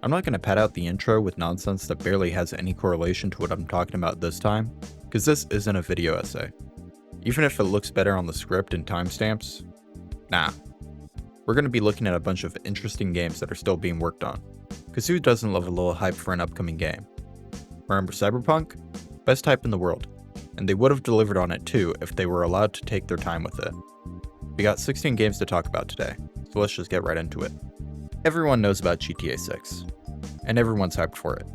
I'm not going to pad out the intro with nonsense that barely has any correlation to what I'm talking about this time, because this isn't a video essay. Even if it looks better on the script and timestamps, nah. We're going to be looking at a bunch of interesting games that are still being worked on, because who doesn't love a little hype for an upcoming game? Remember Cyberpunk? Best hype in the world, and they would have delivered on it too if they were allowed to take their time with it. We got 16 games to talk about today, so let's just get right into it. Everyone knows about GTA 6, and everyone's hyped for it.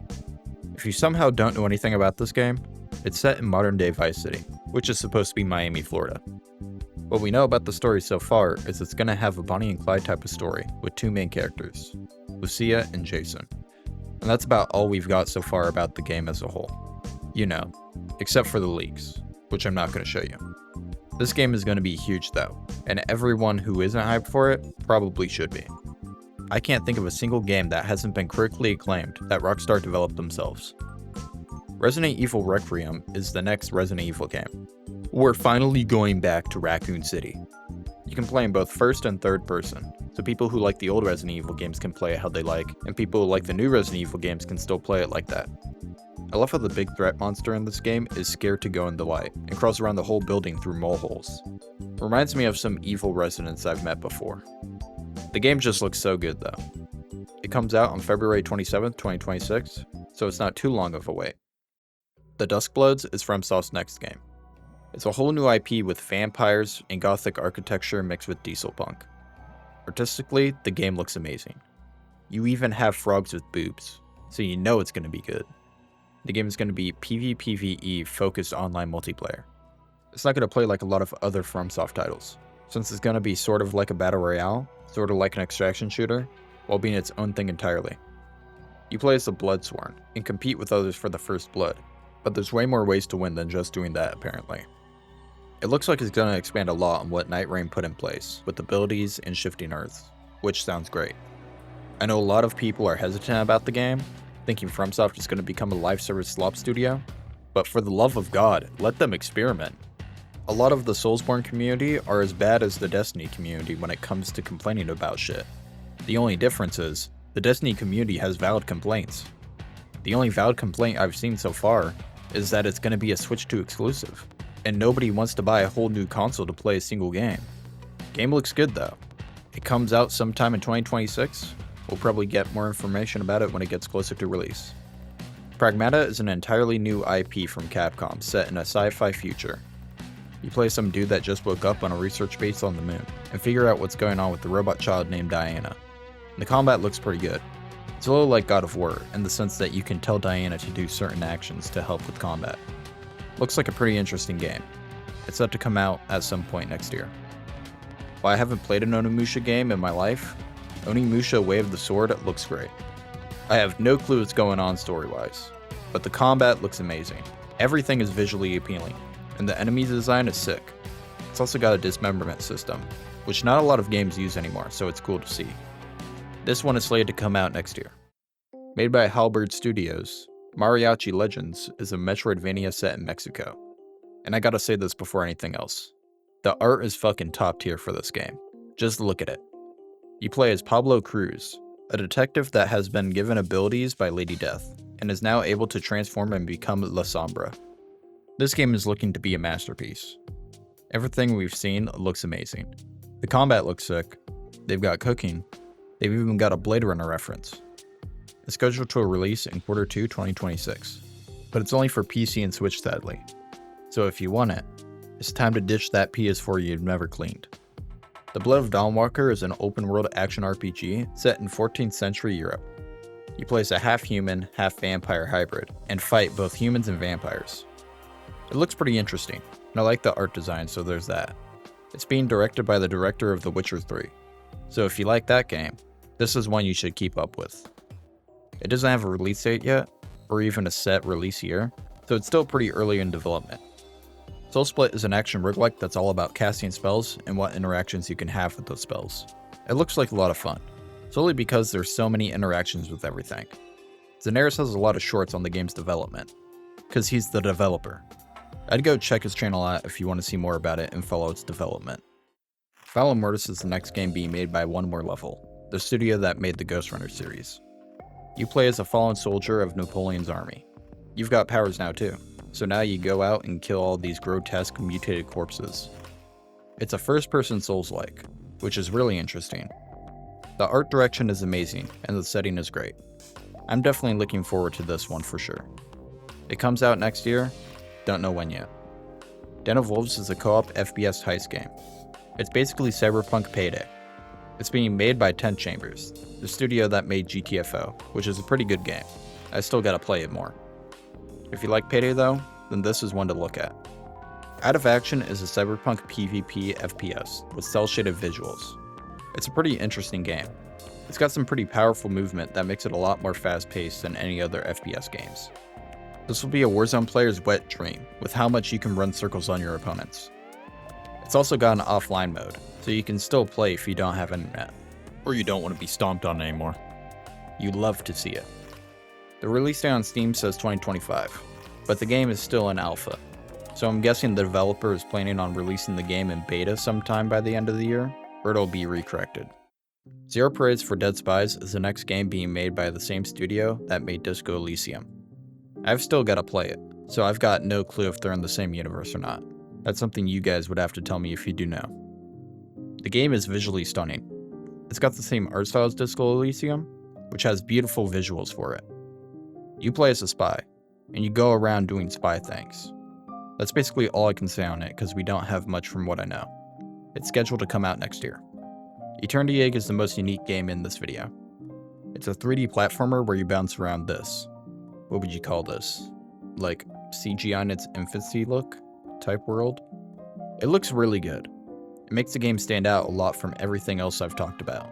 If you somehow don't know anything about this game, it's set in modern day Vice City, which is supposed to be Miami, Florida. What we know about the story so far is it's going to have a Bonnie and Clyde type of story with two main characters, Lucia and Jason. And that's about all we've got so far about the game as a whole. You know, except for the leaks, which I'm not going to show you. This game is going to be huge though, and everyone who isn't hyped for it probably should be. I can't think of a single game that hasn't been critically acclaimed that Rockstar developed themselves. Resident Evil Requiem is the next Resident Evil game. We're finally going back to Raccoon City. You can play in both first and third person, so people who like the old Resident Evil games can play it how they like, and people who like the new Resident Evil games can still play it like that. I love how the big threat monster in this game is scared to go in the light, and crawls around the whole building through mole holes. Reminds me of some evil residents I've met before. The game just looks so good though. It comes out on February 27th, 2026, so it's not too long of a wait. The Duskbloods is FromSoft's next game. It's a whole new IP with vampires and gothic architecture mixed with diesel punk. Artistically, the game looks amazing. You even have frogs with boobs, so you know it's going to be good. The game is going to be PvPvE focused online multiplayer. It's not going to play like a lot of other FromSoft titles, since it's going to be sort of like a battle royale, sort of like an extraction shooter, while being its own thing entirely. You play as the Bloodsworn, and compete with others for the first blood, but there's way more ways to win than just doing that apparently. It looks like it's going to expand a lot on what Night Rain put in place, with abilities and shifting earths, which sounds great. I know a lot of people are hesitant about the game, thinking FromSoft is going to become a live service slop studio, but for the love of God, let them experiment. A lot of the Soulsborne community are as bad as the Destiny community when it comes to complaining about shit. The only difference is, the Destiny community has valid complaints. The only valid complaint I've seen so far is that it's going to be a Switch 2 exclusive, and nobody wants to buy a whole new console to play a single game. Game looks good though. It comes out sometime in 2026. We'll probably get more information about it when it gets closer to release. Pragmata is an entirely new IP from Capcom set in a sci-fi future. You play some dude that just woke up on a research base on the moon, and figure out what's going on with the robot child named Diana. The combat looks pretty good. It's a little like God of War, in the sense that you can tell Diana to do certain actions to help with combat. Looks like a pretty interesting game. It's set to come out at some point next year. While I haven't played an Onimusha game in my life, Onimusha Way of the Sword looks great. I have no clue what's going on story-wise, but the combat looks amazing. Everything is visually appealing, and the enemy design is sick. It's also got a dismemberment system, which not a lot of games use anymore, so it's cool to see. This one is slated to come out next year. Made by Halberd Studios, Mariachi Legends is a Metroidvania set in Mexico. And I gotta say this before anything else. The art is fucking top tier for this game. Just look at it. You play as Pablo Cruz, a detective that has been given abilities by Lady Death, and is now able to transform and become La Sombra. This game is looking to be a masterpiece. Everything we've seen looks amazing. The combat looks sick. They've got cooking. They've even got a Blade Runner reference. It's scheduled to release in Q2 2026, but it's only for PC and Switch sadly. So if you want it, it's time to ditch that PS4 you've never cleaned. The Blood of Dawnwalker is an open-world action RPG set in 14th century Europe. You play as a half-human, half-vampire hybrid, and fight both humans and vampires. It looks pretty interesting, and I like the art design, so there's that. It's being directed by the director of The Witcher 3, so if you like that game, this is one you should keep up with. It doesn't have a release date yet, or even a set release year, so it's still pretty early in development. Soulsplit is an action roguelike that's all about casting spells and what interactions you can have with those spells. It looks like a lot of fun, solely because there's so many interactions with everything. Zanaris has a lot of shorts on the game's development, because he's the developer. I'd go check his channel out if you want to see more about it and follow its development. Valor Mortis is the next game being made by One More Level, the studio that made the Ghost Runner series. You play as a fallen soldier of Napoleon's army. You've got powers now too, so now you go out and kill all these grotesque mutated corpses. It's a first-person Souls-like, which is really interesting. The art direction is amazing, and the setting is great. I'm definitely looking forward to this one for sure. It comes out next year, don't know when yet. Den of Wolves is a co-op FPS heist game. It's basically Cyberpunk Payday. It's being made by 10 Chambers, the studio that made GTFO, which is a pretty good game. I still gotta play it more. If you like Payday though, then this is one to look at. Out of Action is a Cyberpunk PvP FPS with cel-shaded visuals. It's a pretty interesting game. It's got some pretty powerful movement that makes it a lot more fast-paced than any other FPS games. This will be a Warzone player's wet dream with how much you can run circles on your opponents. It's also got an offline mode, so you can still play if you don't have internet, or you don't want to be stomped on anymore. You'd love to see it. The release date on Steam says 2025, but the game is still in alpha, so I'm guessing the developer is planning on releasing the game in beta sometime by the end of the year, or it'll be recorrected. Zero Parades for Dead Spies is the next game being made by the same studio that made Disco Elysium. I've still got to play it, so I've got no clue if they're in the same universe or not. That's something you guys would have to tell me if you do know. The game is visually stunning. It's got the same art style as Disco Elysium, which has beautiful visuals for it. You play as a spy, and you go around doing spy things. That's basically all I can say on it because we don't have much from what I know. It's scheduled to come out next year. Eternity Egg is the most unique game in this video. It's a 3D platformer where you bounce around this. What would you call this? Like CGI in its infancy look type world? It looks really good. It makes the game stand out a lot from everything else I've talked about.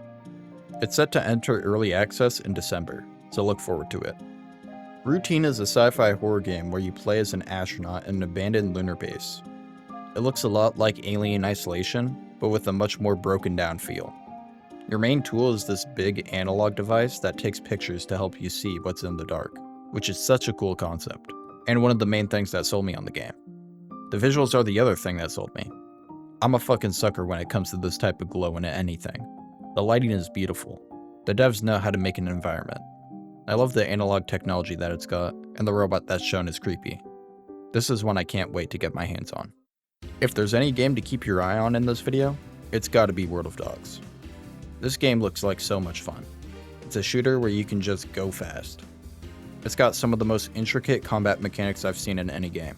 It's set to enter early access in December, so look forward to it. Routine is a sci-fi horror game where you play as an astronaut in an abandoned lunar base. It looks a lot like Alien Isolation, but with a much more broken down feel. Your main tool is this big analog device that takes pictures to help you see what's in the dark, which is such a cool concept, and one of the main things that sold me on the game. The visuals are the other thing that sold me. I'm a fucking sucker when it comes to this type of glow in anything. The lighting is beautiful. The devs know how to make an environment. I love the analog technology that it's got, and the robot that's shown is creepy. This is one I can't wait to get my hands on. If there's any game to keep your eye on in this video, it's gotta be World of Dogs. This game looks like so much fun. It's a shooter where you can just go fast. It's got some of the most intricate combat mechanics I've seen in any game.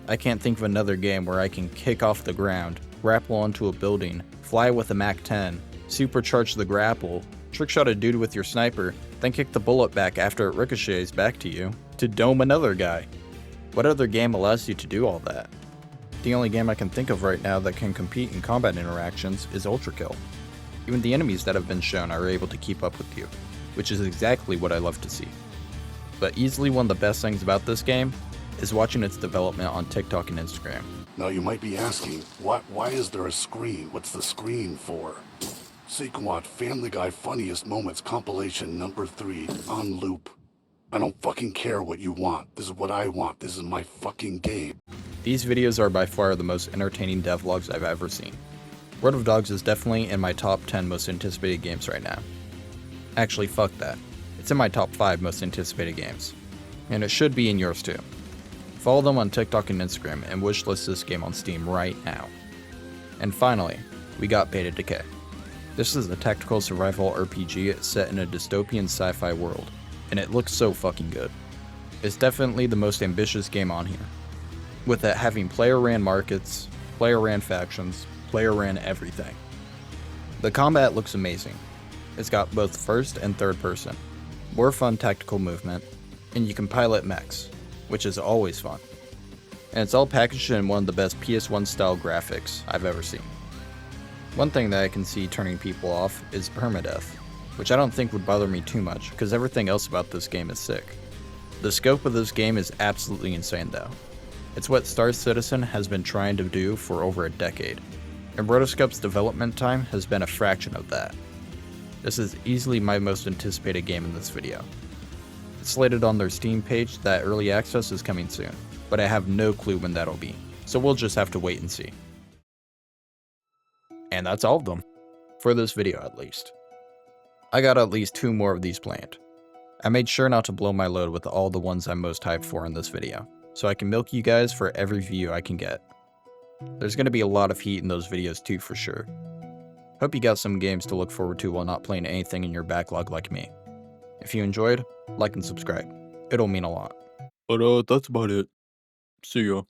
I can't think of another game where I can kick off the ground, grapple onto a building, fly with a MAC-10, supercharge the grapple, trickshot a dude with your sniper, then kick the bullet back after it ricochets back to you, to dome another guy. What other game allows you to do all that? The only game I can think of right now that can compete in combat interactions is Ultrakill. Even the enemies that have been shown are able to keep up with you, which is exactly what I love to see. But easily one of the best things about this game is watching its development on TikTok and Instagram. Now you might be asking, why is there a screen? What's the screen for? So you can watch Family Guy Funniest Moments compilation number 3 on loop. I don't fucking care what you want. This is what I want. This is my fucking game. These videos are by far the most entertaining devlogs I've ever seen. World of Dogs is definitely in my top 10 most anticipated games right now. Actually, fuck that. It's in my top 5 most anticipated games. And it should be in yours too. Follow them on TikTok and Instagram and wishlist this game on Steam right now. And finally, we got Beta Decay. This is a tactical survival RPG set in a dystopian sci-fi world, and it looks so fucking good. It's definitely the most ambitious game on here, with it having player-ran markets, player-ran factions, player-ran everything. The combat looks amazing. It's got both first and third person, more fun tactical movement, and you can pilot mechs, which is always fun. And it's all packaged in one of the best PS1 style graphics I've ever seen. One thing that I can see turning people off is permadeath, which I don't think would bother me too much because everything else about this game is sick. The scope of this game is absolutely insane though. It's what Star Citizen has been trying to do for over a decade, and Rotoscope's development time has been a fraction of that. This is easily my most anticipated game in this video. It's slated on their Steam page that early access is coming soon, but I have no clue when that'll be, so we'll just have to wait and see. And that's all of them, for this video at least. I got at least 2 more of these planned. I made sure not to blow my load with all the ones I'm most hyped for in this video, so I can milk you guys for every view I can get. There's going to be a lot of heat in those videos too for sure. Hope you got some games to look forward to while not playing anything in your backlog like me. If you enjoyed, like and subscribe. It'll mean a lot. But that's about it. See ya.